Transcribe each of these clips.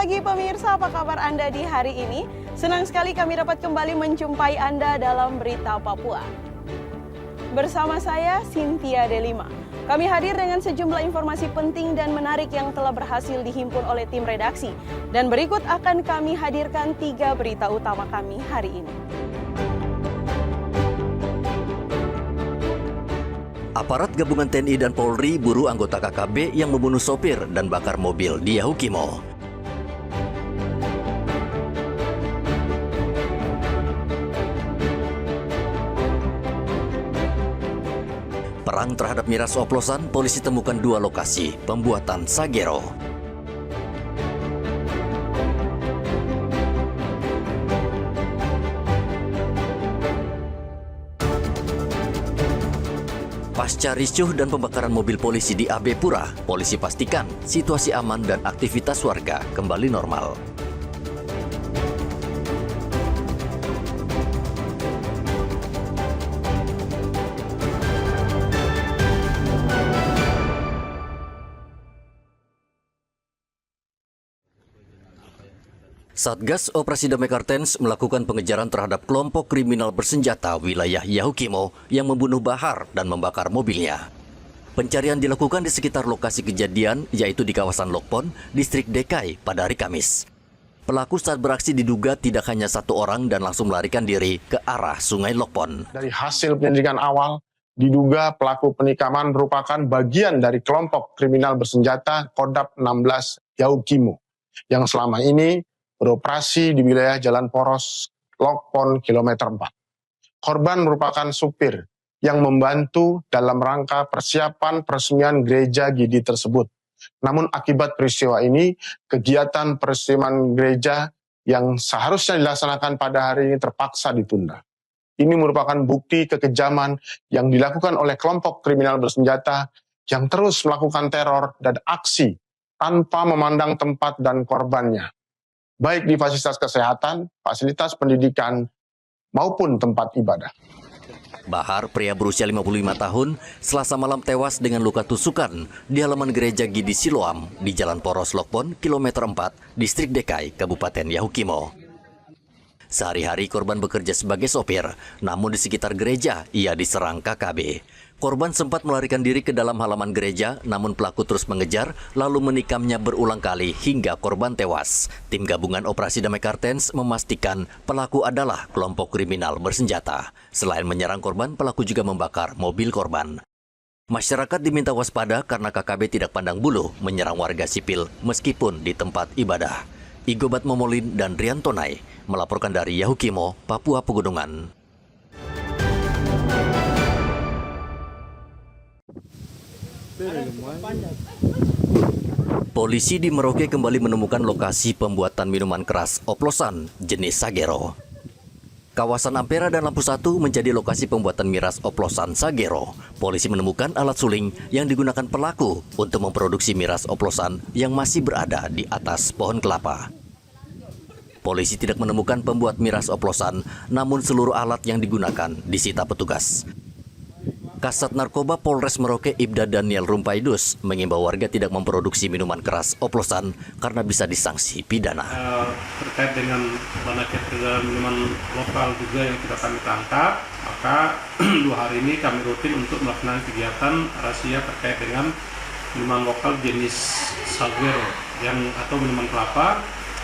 pagi pemirsa, apa kabar Anda di hari ini? Senang sekali kami dapat kembali menjumpai Anda dalam Berita Papua. Bersama saya, Cynthia Delima. Kami hadir dengan sejumlah informasi penting dan menarik yang telah berhasil dihimpun oleh tim redaksi. Dan berikut akan kami hadirkan 3 berita utama kami hari ini. Aparat gabungan TNI dan Polri buru anggota KKB yang membunuh sopir dan bakar mobil di Yahukimo. Perang terhadap miras oplosan, polisi temukan 2 lokasi pembuatan Sagero. Pasca ricuh dan pembakaran mobil polisi di AB Pura, polisi pastikan situasi aman dan aktivitas warga kembali normal. Satgas Operasi Damai Kartens melakukan pengejaran terhadap kelompok kriminal bersenjata wilayah Yahukimo yang membunuh Bahar dan membakar mobilnya. Pencarian dilakukan di sekitar lokasi kejadian, yaitu di kawasan Lokpon, distrik Dekai pada hari Kamis. Pelaku saat beraksi diduga tidak hanya 1 orang dan langsung melarikan diri ke arah Sungai Lokpon. Dari hasil penyelidikan awal, diduga pelaku penikaman merupakan bagian dari kelompok kriminal bersenjata Kodap 16 Yahukimo yang selama ini beroperasi di wilayah Jalan Poros Lokpon kilometer 4. Korban merupakan supir yang membantu dalam rangka persiapan peresmian gereja Gidi tersebut. Namun akibat peristiwa ini, kegiatan peresmian gereja yang seharusnya dilaksanakan pada hari ini terpaksa ditunda. Ini merupakan bukti kekejaman yang dilakukan oleh kelompok kriminal bersenjata yang terus melakukan teror dan aksi tanpa memandang tempat dan korbannya, baik di fasilitas kesehatan, fasilitas pendidikan, maupun tempat ibadah. Bahar, pria berusia 55 tahun, Selasa malam tewas dengan luka tusukan di halaman gereja Gidi Siloam di Jalan Poros Lokpon, kilometer 4, distrik Dekai, Kabupaten Yahukimo. Sehari-hari korban bekerja sebagai sopir, namun di sekitar gereja ia diserang KKB. Korban sempat melarikan diri ke dalam halaman gereja, namun pelaku terus mengejar, lalu menikamnya berulang kali hingga korban tewas. Tim gabungan Operasi Damai Kartens memastikan pelaku adalah kelompok kriminal bersenjata. Selain menyerang korban, pelaku juga membakar mobil korban. Masyarakat diminta waspada karena KKB tidak pandang bulu menyerang warga sipil meskipun di tempat ibadah. Igobat Momolin dan Rian Tonai melaporkan dari Yahukimo, Papua Pegunungan. Polisi di Merauke kembali menemukan lokasi pembuatan minuman keras oplosan jenis Sagero. Kawasan Ampera dan Lampu 1 menjadi lokasi pembuatan miras oplosan Sagero. Polisi menemukan alat suling yang digunakan pelaku untuk memproduksi miras oplosan yang masih berada di atas pohon kelapa. Polisi tidak menemukan pembuat miras oplosan, namun seluruh alat yang digunakan disita petugas. Kasat Narkoba Polres Merauke Ibda Daniel Rumpaidus mengimbau warga tidak memproduksi minuman keras oplosan karena bisa disanksi pidana. Terkait dengan banyaknya peredaran minuman lokal juga yang kami tangkap, maka 2 hari ini kami rutin untuk melaksanakan kegiatan razia terkait dengan minuman lokal jenis Sagero atau minuman kelapa.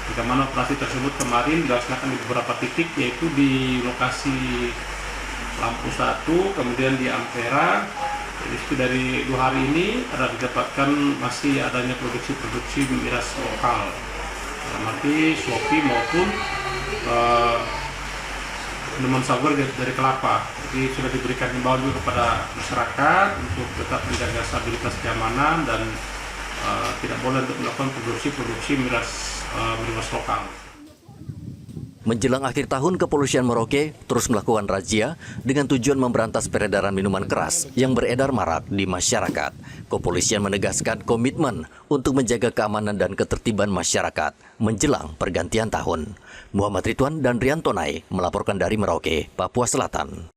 Di mana operasi tersebut kemarin dilaksanakan di beberapa titik, yaitu di lokasi Lampu 1, kemudian di Ampera. Jadi dari 2 hari ini ada didapatkan masih adanya produksi miras lokal, dalam arti Shopee maupun minuman Sagero dari kelapa. Jadi sudah diberikan himbauan juga kepada masyarakat untuk tetap menjaga stabilitas keamanan dan tidak boleh untuk melakukan produksi miras lokal. Menjelang akhir tahun, Kepolisian Merauke terus melakukan razia dengan tujuan memberantas peredaran minuman keras yang beredar marak di masyarakat. Kepolisian menegaskan komitmen untuk menjaga keamanan dan ketertiban masyarakat menjelang pergantian tahun. Muhammad Ridwan dan Rian Tonai melaporkan dari Merauke, Papua Selatan.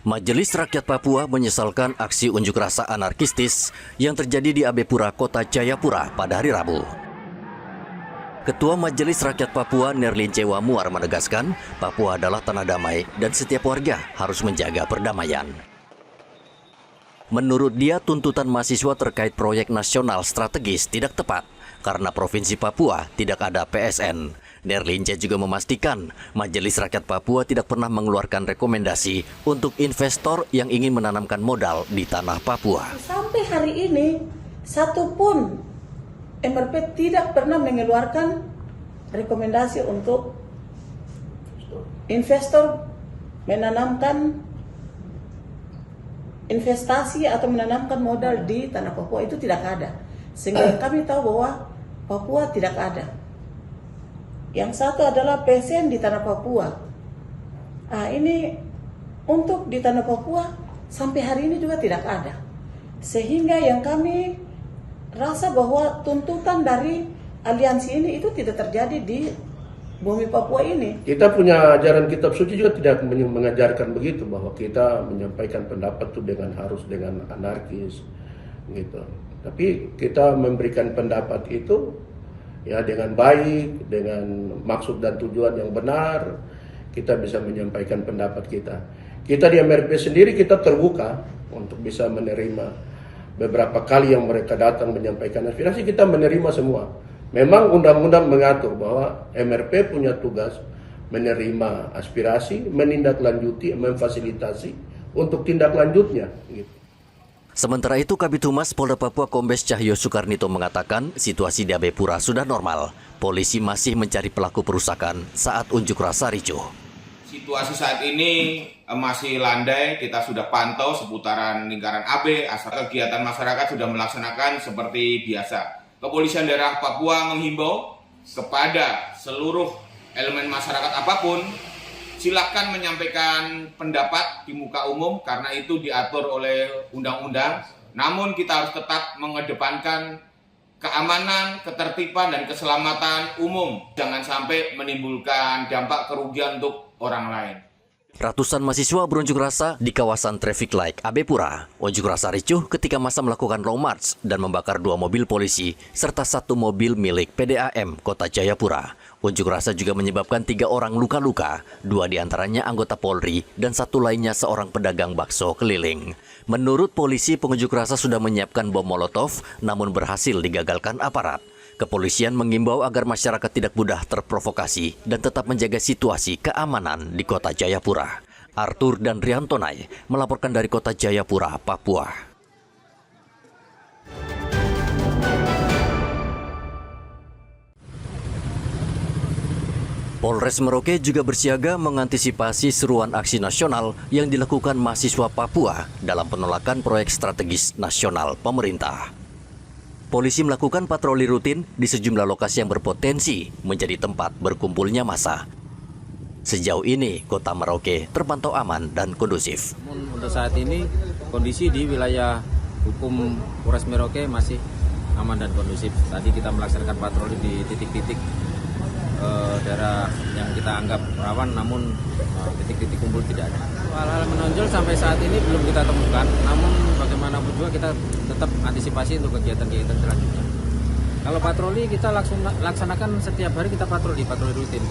Majelis Rakyat Papua menyesalkan aksi unjuk rasa anarkistis yang terjadi di Abepura, Kota Jayapura pada hari Rabu. Ketua Majelis Rakyat Papua Nerlin Cewa Muar menegaskan Papua adalah tanah damai dan setiap warga harus menjaga perdamaian. Menurut dia, tuntutan mahasiswa terkait proyek nasional strategis tidak tepat karena Provinsi Papua tidak ada PSN. Nerlin C juga memastikan Majelis Rakyat Papua tidak pernah mengeluarkan rekomendasi untuk investor yang ingin menanamkan modal di tanah Papua. Sampai hari ini, satupun MRP tidak pernah mengeluarkan rekomendasi untuk investor menanamkan investasi atau menanamkan modal di tanah Papua. Itu tidak ada. Sehingga kami tahu bahwa Papua tidak ada. Yang satu adalah PSN di tanah Papua. Ini untuk di tanah Papua sampai hari ini juga tidak ada. Sehingga yang kami rasa bahwa tuntutan dari aliansi ini itu tidak terjadi di bumi Papua ini. Kita punya ajaran kitab suci juga tidak mengajarkan begitu, bahwa kita menyampaikan pendapat itu harus dengan anarkis gitu. Tapi kita memberikan pendapat itu ya dengan baik, dengan maksud dan tujuan yang benar. Kita bisa menyampaikan pendapat kita. Kita di MRP sendiri kita terbuka untuk bisa menerima. Beberapa kali yang mereka datang menyampaikan aspirasi, kita menerima semua. Memang undang-undang mengatur bahwa MRP punya tugas menerima aspirasi, menindaklanjuti, memfasilitasi untuk tindak lanjutnya. Gitu. Sementara itu, Kabid Humas Polda Papua Kombes Cahyo Soekarnito mengatakan situasi di Abepura sudah normal. Polisi masih mencari pelaku perusakan saat unjuk rasa ricuh. Situasi saat ini masih landai, kita sudah pantau seputaran lingkaran AB, asal kegiatan masyarakat sudah melaksanakan seperti biasa. Kepolisian daerah Papua menghimbau kepada seluruh elemen masyarakat apapun, silakan menyampaikan pendapat di muka umum karena itu diatur oleh undang-undang. Namun kita harus tetap mengedepankan keamanan, ketertiban, dan keselamatan umum. Jangan sampai menimbulkan dampak kerugian untuk orang lain. Ratusan mahasiswa berunjuk rasa di kawasan traffic light Abepura. Unjuk rasa ricuh ketika massa melakukan long march dan membakar 2 mobil polisi serta 1 mobil milik PDAM Kota Jayapura. Unjuk rasa juga menyebabkan 3 orang luka-luka, 2 diantaranya anggota Polri dan 1 lainnya seorang pedagang bakso keliling. Menurut polisi, pengunjuk rasa sudah menyiapkan bom molotov namun berhasil digagalkan aparat. Kepolisian mengimbau agar masyarakat tidak mudah terprovokasi dan tetap menjaga situasi keamanan di Kota Jayapura. Arthur dan Riantonai melaporkan dari Kota Jayapura, Papua. Polres Merauke juga bersiaga mengantisipasi seruan aksi nasional yang dilakukan mahasiswa Papua dalam penolakan proyek strategis nasional pemerintah. Polisi melakukan patroli rutin di sejumlah lokasi yang berpotensi menjadi tempat berkumpulnya massa. Sejauh ini, Kota Merauke terpantau aman dan kondusif. Namun untuk saat ini, kondisi di wilayah hukum Polres Merauke masih aman dan kondusif. Tadi kita melaksanakan patroli di titik-titik daerah yang kita anggap rawan, namun titik-titik kumpul tidak ada. Hal-hal menonjol sampai saat ini belum kita temukan, namun bagaimanapun juga kita tetap antisipasi untuk kegiatan-kegiatan selanjutnya. Kalau patroli kita laksanakan setiap hari, kita patroli rutin.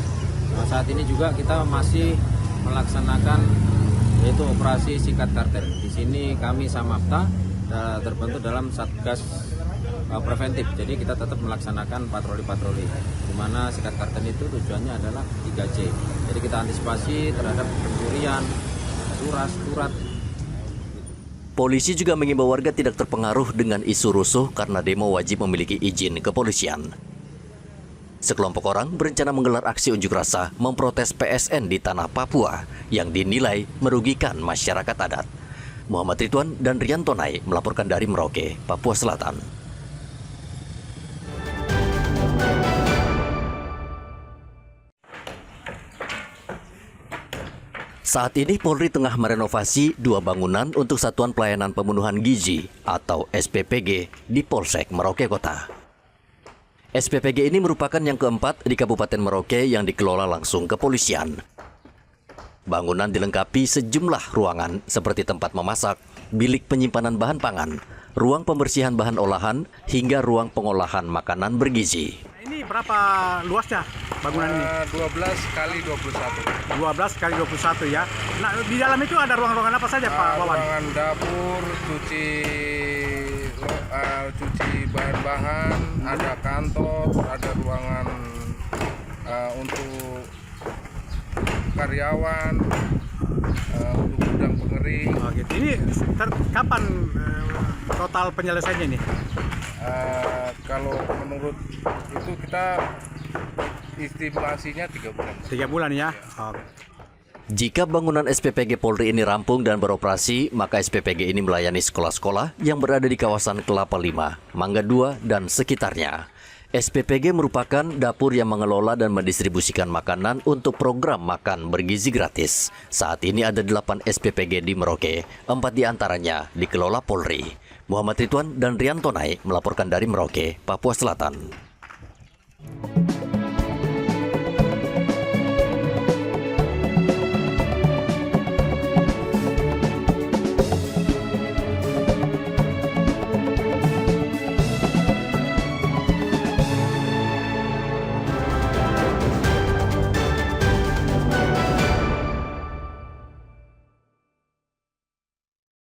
Saat ini juga kita masih melaksanakan yaitu operasi sikat kartel. Di sini kami Samapta terbentuk dalam Satgas preventif. Jadi kita tetap melaksanakan patroli-patroli. Di mana sikat kartel itu tujuannya adalah 3C. Jadi kita antisipasi terhadap pencurian, surat. Polisi juga mengimbau warga tidak terpengaruh dengan isu rusuh karena demo wajib memiliki izin kepolisian. Sekelompok orang berencana menggelar aksi unjuk rasa memprotes PSN di tanah Papua yang dinilai merugikan masyarakat adat. Muhammad Ridwan dan Riantonai melaporkan dari Merauke, Papua Selatan. Saat ini Polri tengah merenovasi 2 bangunan untuk Satuan Pelayanan Pembunuhan Gizi atau SPPG di Polsek Merauke Kota. SPPG ini merupakan yang keempat di Kabupaten Merauke yang dikelola langsung kepolisian. Bangunan dilengkapi sejumlah ruangan seperti tempat memasak, bilik penyimpanan bahan pangan, ruang pembersihan bahan olahan, hingga ruang pengolahan makanan bergizi. Ini berapa luasnya bangunan ini? 12 kali 21. 12 kali 21 ya. Nah, di dalam itu ada ruang-ruangan apa saja Pak Wawan? Ruangan dapur, cuci bahan-bahan, ada kantor, ada ruangan untuk karyawan, untuk gudang pengering. Oh, gitu. Ini kapan total penyelesaiannya ini? Kalau menurut itu kita estimasinya 3 bulan. 3 bulan ya. Oh. Jika bangunan SPPG Polri ini rampung dan beroperasi, maka SPPG ini melayani sekolah-sekolah yang berada di kawasan Kelapa 5, Mangga 2, dan sekitarnya. SPPG merupakan dapur yang mengelola dan mendistribusikan makanan untuk program makan bergizi gratis. Saat ini ada 8 SPPG di Merauke, 4 diantaranya dikelola Polri. Muhammad Ridwan dan Rian Tonai melaporkan dari Merauke, Papua Selatan.